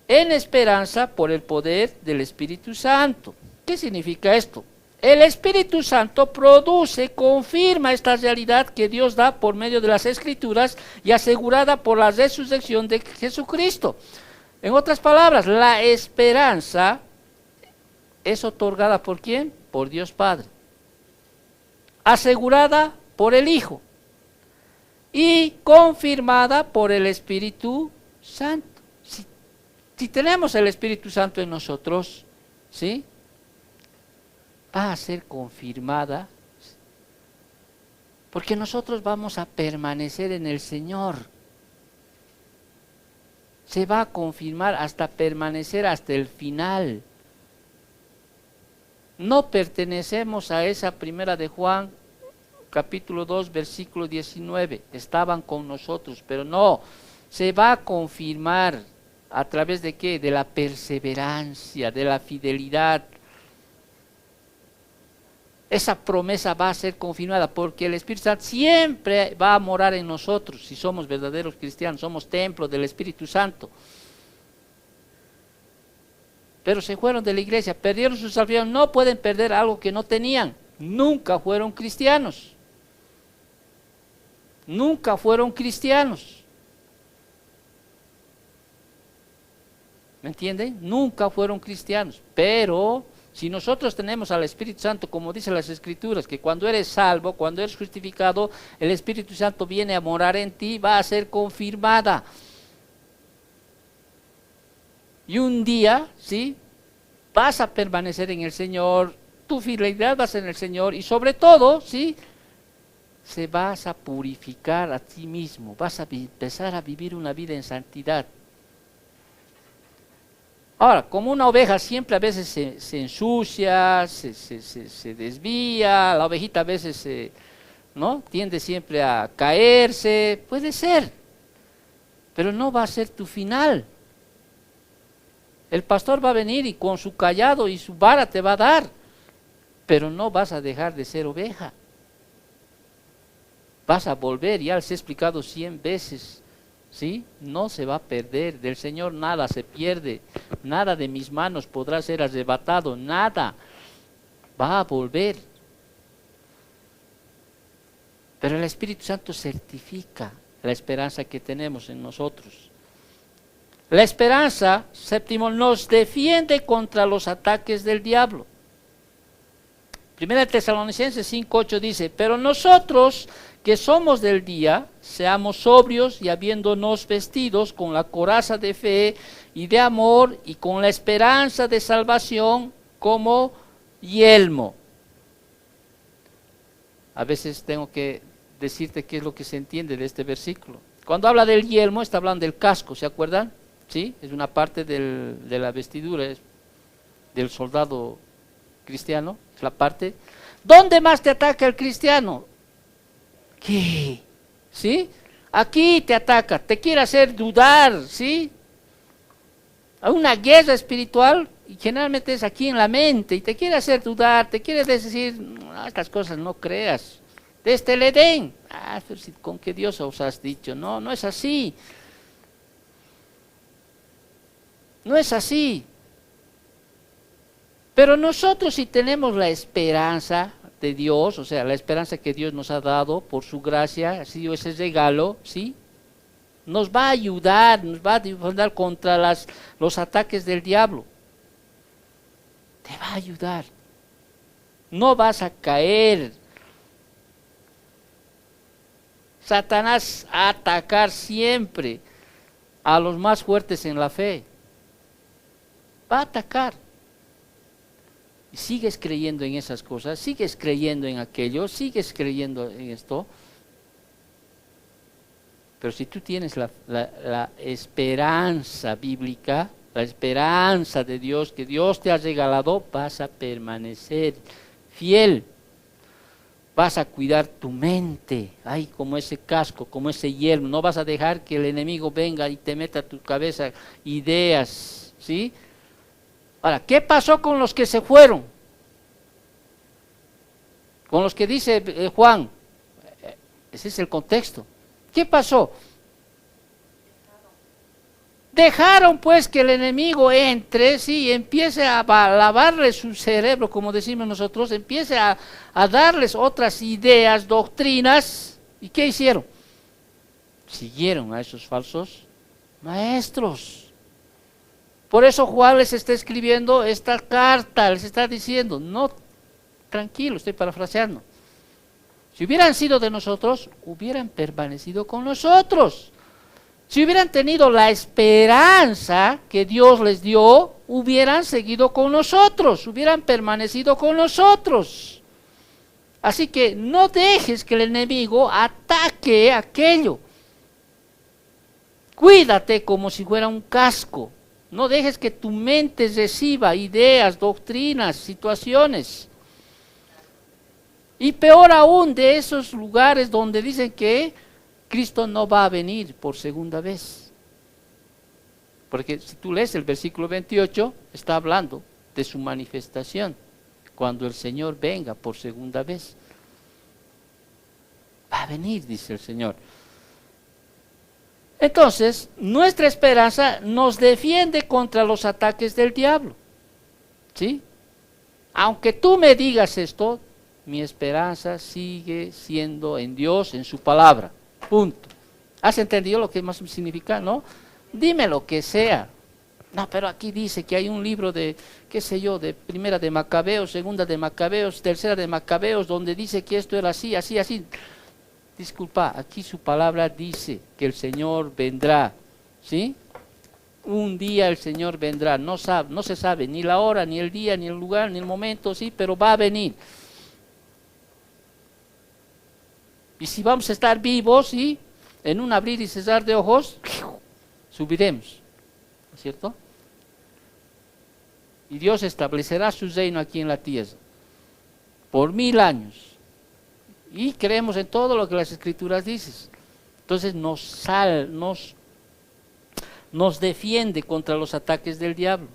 Speaker 1: en esperanza por el poder del Espíritu Santo. ¿Qué significa esto? El Espíritu Santo produce, confirma esta realidad que Dios da por medio de las Escrituras y asegurada por la resurrección de Jesucristo. En otras palabras, la esperanza es otorgada ¿por quién? Por Dios Padre. Asegurada por el Hijo y confirmada por el Espíritu Santo. Si tenemos el Espíritu Santo en nosotros, ¿sí?, va a ser confirmada, porque nosotros vamos a permanecer en el Señor. Se va a confirmar hasta permanecer hasta el final. No pertenecemos a esa primera de Juan, capítulo 2, versículo 19. Estaban con nosotros, pero no, se va a confirmar a través de ¿qué? De la perseverancia, de la fidelidad. Esa promesa va a ser confirmada porque el Espíritu Santo siempre va a morar en nosotros. Si somos verdaderos cristianos, somos templo del Espíritu Santo. Pero se fueron de la iglesia, perdieron su salvación. No pueden perder algo que no tenían. Nunca fueron cristianos. Nunca fueron cristianos. ¿Me entienden? Nunca fueron cristianos. Pero si nosotros tenemos al Espíritu Santo, como dicen las Escrituras, que cuando eres salvo, cuando eres justificado, el Espíritu Santo viene a morar en ti, va a ser confirmada. Y un día, ¿sí?, vas a permanecer en el Señor, tu fidelidad va a ser en el Señor, y sobre todo, ¿sí?, se vas a purificar a ti mismo, vas a empezar a vivir una vida en santidad. Ahora, como una oveja siempre a veces se ensucia, se desvía, la ovejita a veces ¿no?, tiende siempre a caerse, puede ser, pero no va a ser tu final. El pastor va a venir y con su cayado y su vara te va a dar, pero no vas a dejar de ser oveja. Vas a volver, ya les he explicado 100 veces, ¿sí? No se va a perder, del Señor nada se pierde, nada de mis manos podrá ser arrebatado, nada, va a volver. Pero el Espíritu Santo certifica la esperanza que tenemos en nosotros. La esperanza, séptimo, nos defiende contra los ataques del diablo. Primera Tesalonicenses 5:8 dice, pero nosotros que somos del día, seamos sobrios y habiéndonos vestidos con la coraza de fe y de amor y con la esperanza de salvación como yelmo. A veces tengo que decirte qué es lo que se entiende de este versículo. Cuando habla del yelmo, está hablando del casco, ¿se acuerdan? ¿Sí? Es una parte de la vestidura del soldado cristiano, es la parte. ¿Dónde más te ataca el cristiano? ¿Qué? ¿Sí? Aquí te ataca, te quiere hacer dudar, ¿sí? Hay una guerra espiritual y generalmente es aquí en la mente y te quiere hacer dudar, te quiere decir, estas cosas no creas. Desde el Edén, pero si, ¿con qué Dios os has dicho? No, no es así. No es así. Pero nosotros si tenemos la esperanza de Dios, o sea, la esperanza que Dios nos ha dado por su gracia, ha sido ese regalo, ¿sí? Nos va a ayudar, nos va a ayudar contra los ataques del diablo. Te va a ayudar. No vas a caer. Satanás va a atacar siempre a los más fuertes en la fe. Va a atacar. Y sigues creyendo en esas cosas, sigues creyendo en aquello, sigues creyendo en esto. Pero si tú tienes la esperanza bíblica, la esperanza de Dios que Dios te ha regalado, vas a permanecer fiel. Vas a cuidar tu mente, ay, como ese casco, como ese yelmo. No vas a dejar que el enemigo venga y te meta a tu cabeza ideas, ¿sí? Ahora, ¿qué pasó con los que se fueron? Con los que dice Juan. Ese es el contexto. ¿Qué pasó? Dejaron pues que el enemigo entre, sí, y empiece a lavarle su cerebro, como decimos nosotros, empiece a darles otras ideas, doctrinas. ¿Y qué hicieron? Siguieron a esos falsos maestros. Por eso Juan les está escribiendo esta carta, les está diciendo, no, tranquilo, estoy parafraseando. Si hubieran sido de nosotros, hubieran permanecido con nosotros. Si hubieran tenido la esperanza que Dios les dio, hubieran seguido con nosotros, hubieran permanecido con nosotros. Así que no dejes que el enemigo ataque aquello. Cuídate como si fuera un casco. No dejes que tu mente reciba ideas, doctrinas, situaciones. Y peor aún de esos lugares donde dicen que Cristo no va a venir por segunda vez. Porque si tú lees el versículo 28, está hablando de su manifestación, cuando el Señor venga por segunda vez. Va a venir, dice el Señor. Entonces, nuestra esperanza nos defiende contra los ataques del diablo. ¿Sí? Aunque tú me digas esto, mi esperanza sigue siendo en Dios, en su palabra. Punto. ¿Has entendido lo que más significa? ¿No? Dime lo que sea. No, pero aquí dice que hay un libro de, qué sé yo, de primera de Macabeos, segunda de Macabeos, tercera de Macabeos, donde dice que esto era así, así, así. Disculpa, aquí su palabra dice que el Señor vendrá, ¿sí? Un día el Señor vendrá, no se sabe ni la hora, ni el día, ni el lugar, ni el momento, sí, pero va a venir. Y si vamos a estar vivos, ¿sí? En un abrir y cesar de ojos, subiremos, ¿no es cierto? Y Dios establecerá su reino aquí en la tierra, por 1000 años. Y creemos en todo lo que las Escrituras dicen. Entonces nos defiende contra los ataques del diablo.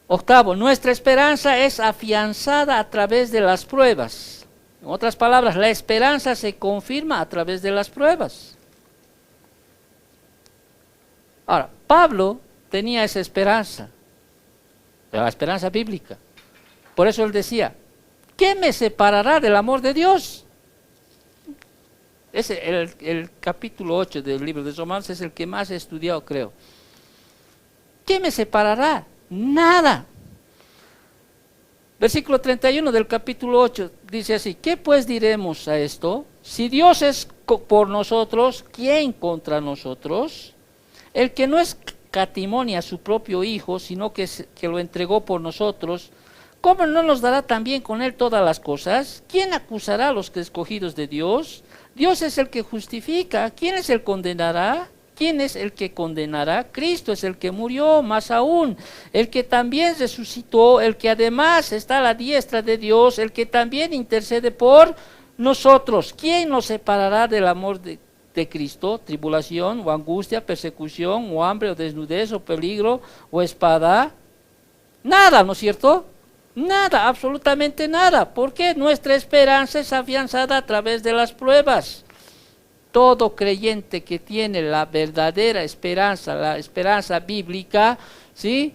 Speaker 1: Octavo, nuestra esperanza es afianzada a través de las pruebas. En otras palabras, la esperanza se confirma a través de las pruebas. Ahora, Pablo tenía esa esperanza, la esperanza bíblica. Por eso él decía, ¿qué me separará del amor de Dios? El capítulo 8 del libro de Romanos es el que más he estudiado, creo. ¿Qué me separará? Nada. Versículo 31 del capítulo 8 dice así: ¿qué pues diremos a esto? Si Dios es por nosotros, ¿quién contra nosotros? El que no escatimonia a su propio Hijo, sino que lo entregó por nosotros, ¿cómo no nos dará también con él todas las cosas? ¿Quién acusará a los escogidos de Dios? Dios es el que justifica. ¿Quién es el que condenará? ¿Quién es el que condenará? Cristo es el que murió, más aún, el que también resucitó, el que además está a la diestra de Dios, el que también intercede por nosotros. ¿Quién nos separará del amor de Cristo? ¿Tribulación, o angustia, persecución, o hambre, o desnudez, o peligro, o espada? Nada, ¿no es cierto? Nada, absolutamente nada. ¿Por qué? Nuestra esperanza es afianzada a través de las pruebas. Todo creyente que tiene la verdadera esperanza, la esperanza bíblica, ¿sí?,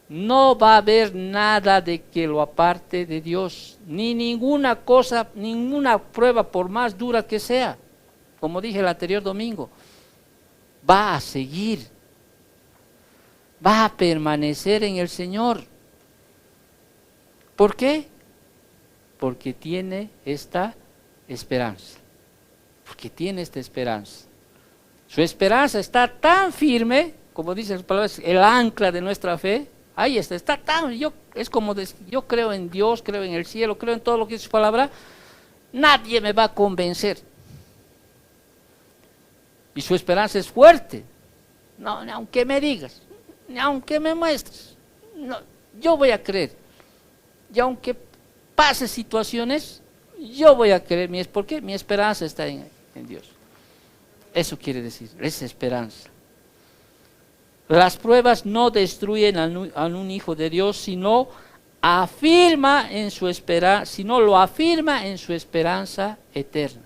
Speaker 1: no va a haber nada de que lo aparte de Dios, ni ninguna cosa, ninguna prueba, por más dura que sea. Como dije el anterior domingo, va a seguir, va a permanecer en el Señor. ¿Por qué? Porque tiene esta esperanza. Porque tiene esta esperanza. Su esperanza está tan firme, como dicen las palabras, el ancla de nuestra fe. Ahí está tan, es como yo creo en Dios, creo en el cielo, creo en todo lo que es su palabra. Nadie me va a convencer. Y su esperanza es fuerte. No, ni aunque me digas, ni aunque me muestres, no, yo voy a creer. Y aunque pase situaciones, yo voy a creer. ¿Por qué? Mi esperanza está en Dios. Eso quiere decir, es esperanza. Las pruebas no destruyen a un hijo de Dios, sino afirma en su esperanza, sino lo afirma en su esperanza eterna.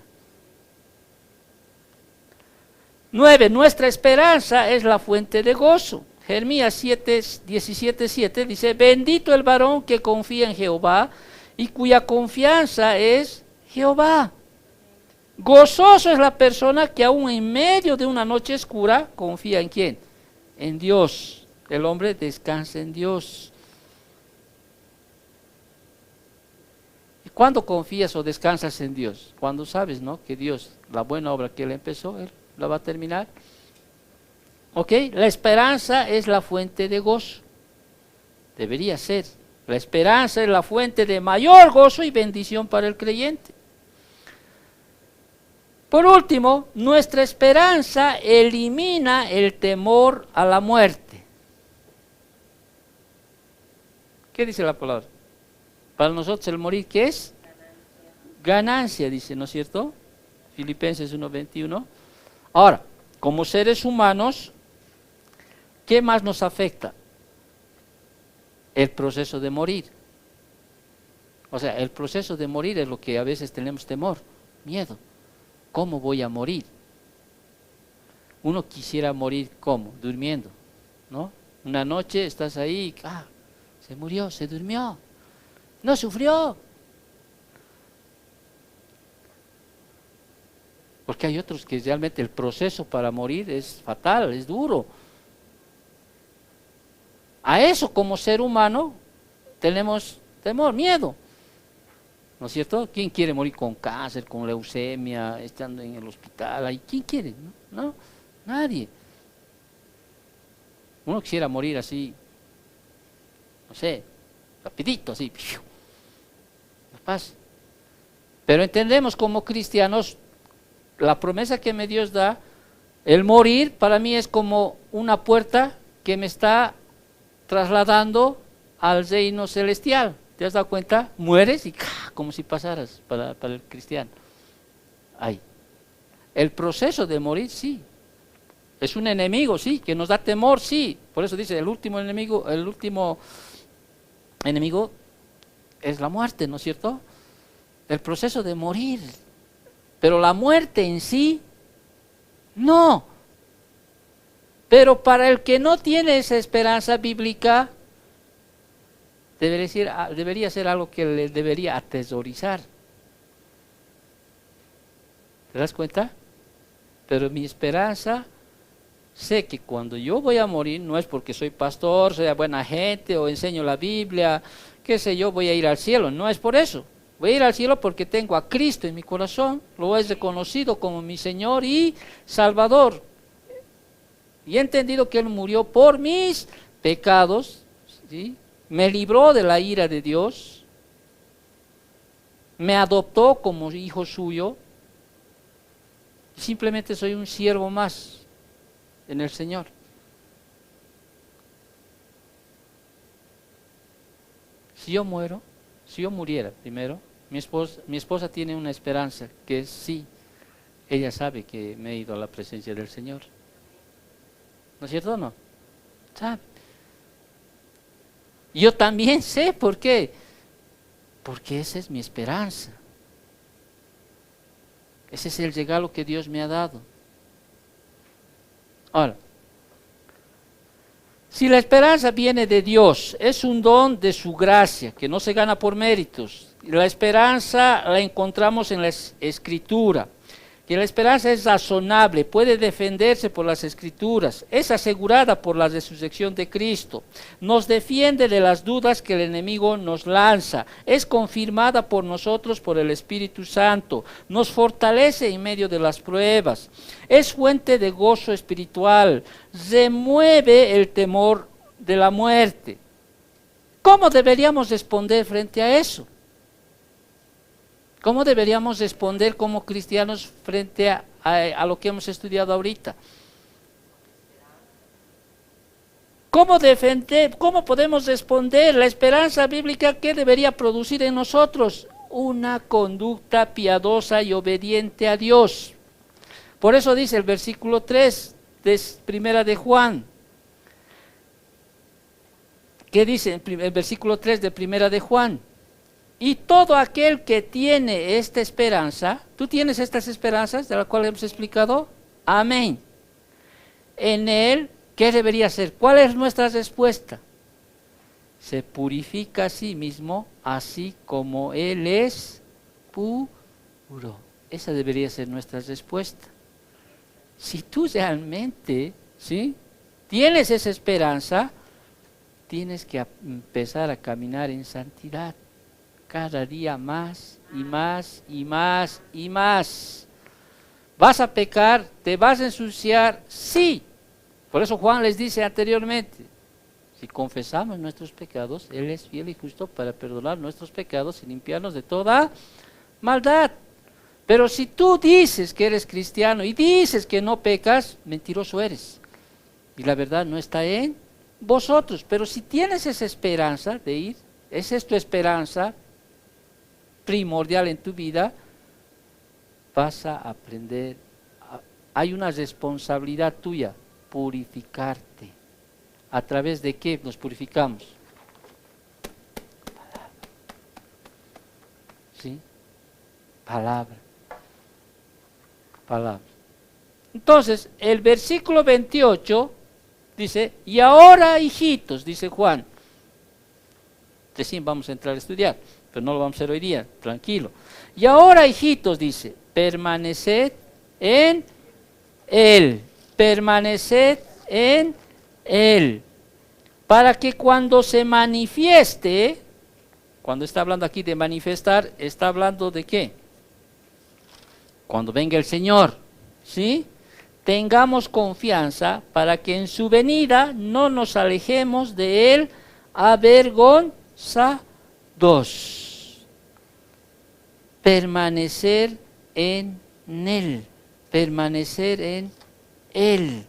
Speaker 1: 9. Nuestra esperanza es la fuente de gozo. Jeremías 17:7 dice: bendito el varón que confía en Jehová y cuya confianza es Jehová. Gozoso es la persona que aún en medio de una noche oscura confía en ¿quién? En Dios. El hombre descansa en Dios. ¿Y cuándo confías o descansas en Dios? Cuando sabes, ¿no?, que Dios, la buena obra que Él empezó, Él la va a terminar. ¿Ok? La esperanza es la fuente de gozo. Debería ser. La esperanza es la fuente de mayor gozo y bendición para el creyente. Por último, nuestra esperanza elimina el temor a la muerte. ¿Qué dice la palabra? Para nosotros el morir, ¿qué es? Ganancia, dice, ¿no es cierto? Filipenses 1:21. Ahora, como seres humanos, ¿qué más nos afecta? El proceso de morir. O sea, el proceso de morir es lo que a veces tenemos temor, miedo. ¿Cómo voy a morir? Uno quisiera morir, ¿cómo? Durmiendo, ¿no? Una noche estás ahí, se murió, se durmió, no sufrió. Porque hay otros que realmente el proceso para morir es fatal, es duro. A eso como ser humano tenemos temor, miedo. ¿No es cierto? ¿Quién quiere morir con cáncer, con leucemia, estando en el hospital? ¿Quién quiere? ¿No? Nadie. Uno quisiera morir así, no sé, rapidito, así, la paz. Pero entendemos como cristianos, la promesa que me Dios da, el morir para mí es como una puerta que me está trasladando al reino celestial. ¿Te has dado cuenta? Mueres y como si pasaras para el cristiano. Ahí. El proceso de morir, sí. Es un enemigo, sí, que nos da temor, sí. Por eso dice, el último enemigo es la muerte, ¿no es cierto? El proceso de morir. Pero la muerte en sí, no. Pero para el que no tiene esa esperanza bíblica, debería ser algo que le debería atesorizar. ¿Te das cuenta? Pero mi esperanza, sé que cuando yo voy a morir, no es porque soy pastor, sea buena gente o enseño la Biblia, qué sé yo, voy a ir al cielo. No es por eso. Voy a ir al cielo porque tengo a Cristo en mi corazón, lo he reconocido como mi Señor y Salvador. Y he entendido que Él murió por mis pecados, ¿sí? Me libró de la ira de Dios, me adoptó como hijo suyo. Simplemente soy un siervo más en el Señor. Si yo muero, si yo muriera primero, mi esposa tiene una esperanza que sí, ella sabe que me he ido a la presencia del Señor. ¿No es cierto o no? ¿Sabe? Yo también sé por qué. Porque esa es mi esperanza. Ese es el regalo que Dios me ha dado. Ahora, si la esperanza viene de Dios, es un don de su gracia, que no se gana por méritos. La esperanza la encontramos en la Escritura. Que la esperanza es razonable, puede defenderse por las Escrituras, es asegurada por la resurrección de Cristo, nos defiende de las dudas que el enemigo nos lanza, es confirmada por nosotros por el Espíritu Santo, nos fortalece en medio de las pruebas, es fuente de gozo espiritual, remueve el temor de la muerte. ¿Cómo deberíamos responder frente a eso? ¿Cómo deberíamos responder como cristianos frente a lo que hemos estudiado ahorita? ¿Cómo podemos responder? La esperanza bíblica, ¿qué debería producir en nosotros? Una conducta piadosa y obediente a Dios. Por eso dice el versículo 3 de Primera de Juan. ¿Qué dice el versículo 3 de Primera de Juan? Y todo aquel que tiene esta esperanza, ¿tú tienes estas esperanzas de las cuales hemos explicado? Amén. En él, ¿qué debería ser? ¿Cuál es nuestra respuesta? Se purifica a sí mismo, así como él es puro. Esa debería ser nuestra respuesta. Si tú realmente, ¿sí?, tienes esa esperanza, tienes que empezar a caminar en santidad. Cada día más y más y más y más. ¿Vas a pecar? ¿Te vas a ensuciar? Sí. Por eso Juan les dice anteriormente, si confesamos nuestros pecados, Él es fiel y justo para perdonar nuestros pecados y limpiarnos de toda maldad. Pero si tú dices que eres cristiano y dices que no pecas, mentiroso eres. Y la verdad no está en vosotros. Pero si tienes esa esperanza de ir, esa es tu esperanza primordial en tu vida, vas a aprender, hay una responsabilidad tuya, purificarte. ¿A través de qué nos purificamos? ¿Sí? Palabra. Entonces, el versículo 28 dice, y ahora hijitos, dice Juan, recién vamos a entrar a estudiar, pero no lo vamos a hacer hoy día, tranquilo. Y ahora, hijitos, dice, permaneced en Él, permaneced en Él, para que cuando se manifieste, cuando está hablando aquí de manifestar, está hablando de ¿qué? Cuando venga el Señor, ¿sí? Tengamos confianza para que en su venida no nos alejemos de Él avergonzados. Permanecer en Él, permanecer en Él.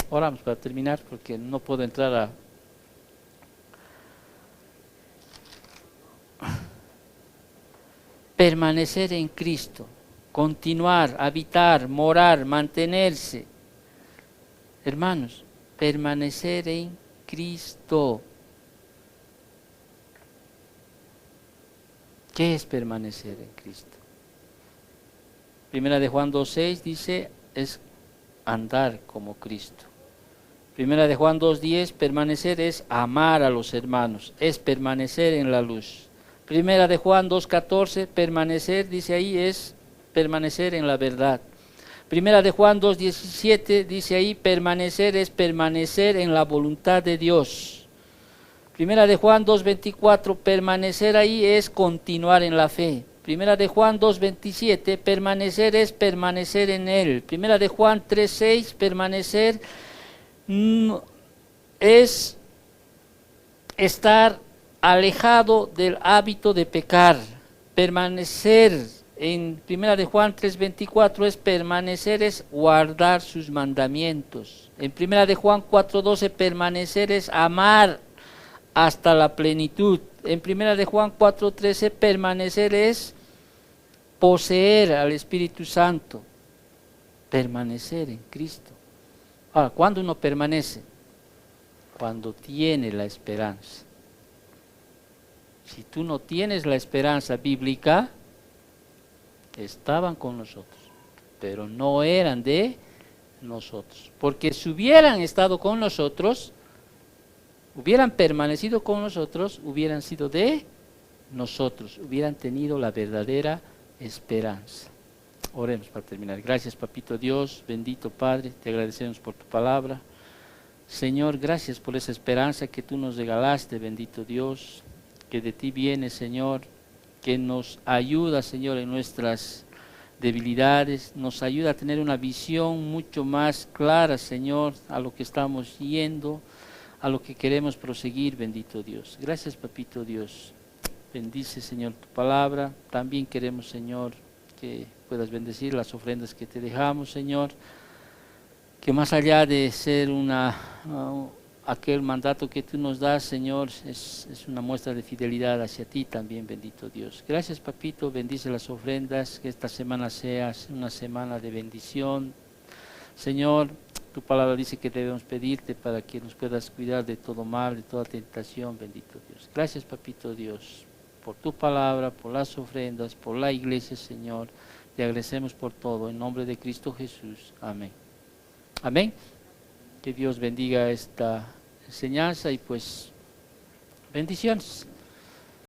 Speaker 1: Oramos para terminar porque no puedo entrar a... Permanecer en Cristo, continuar, habitar, morar, mantenerse. Hermanos, permanecer en Cristo. ¿Qué es permanecer en Cristo? Primera de Juan 2:6 dice, es andar como Cristo. Primera de Juan 2:10, permanecer es amar a los hermanos, es permanecer en la luz. Primera de Juan 2:14, permanecer, dice ahí, es permanecer en la verdad. Primera de Juan 2:17 dice ahí, permanecer es permanecer en la voluntad de Dios. Primera de Juan 2:24, permanecer ahí es continuar en la fe. Primera de Juan 2:27, permanecer es permanecer en Él. Primera de Juan 3:6, permanecer es estar alejado del hábito de pecar. Permanecer en Primera de Juan 3:24 es permanecer, es guardar sus mandamientos. En Primera de Juan 4:12 permanecer es amar hasta la plenitud. En Primera de Juan 4:13 permanecer es poseer al Espíritu Santo, permanecer en Cristo. Ahora, ¿cuándo uno permanece? Cuando tiene la esperanza. Si tú no tienes la esperanza bíblica, estaban con nosotros, pero no eran de nosotros. Porque si hubieran estado con nosotros, hubieran permanecido con nosotros, hubieran sido de nosotros, hubieran tenido la verdadera esperanza. Oremos para terminar. Gracias, Papito Dios, bendito Padre, te agradecemos por tu palabra. Señor, gracias por esa esperanza que tú nos regalaste, bendito Dios, que de ti viene, Señor, que nos ayuda, Señor, en nuestras debilidades, nos ayuda a tener una visión mucho más clara, Señor, a lo que estamos yendo, a lo que queremos proseguir, bendito Dios. Gracias, Papito Dios. Bendice, Señor, tu palabra. También queremos, Señor, que puedas bendecir las ofrendas que te dejamos, Señor, que más allá de ser aquel mandato que tú nos das, Señor, es una muestra de fidelidad hacia ti también, bendito Dios. Gracias, Papito, bendice las ofrendas, que esta semana sea una semana de bendición. Señor, tu palabra dice que debemos pedirte para que nos puedas cuidar de todo mal, de toda tentación, bendito Dios. Gracias, Papito Dios, por tu palabra, por las ofrendas, por la iglesia, Señor. Te agradecemos por todo, en nombre de Cristo Jesús. Amén. Amén. Que Dios bendiga esta enseñanza y pues bendiciones.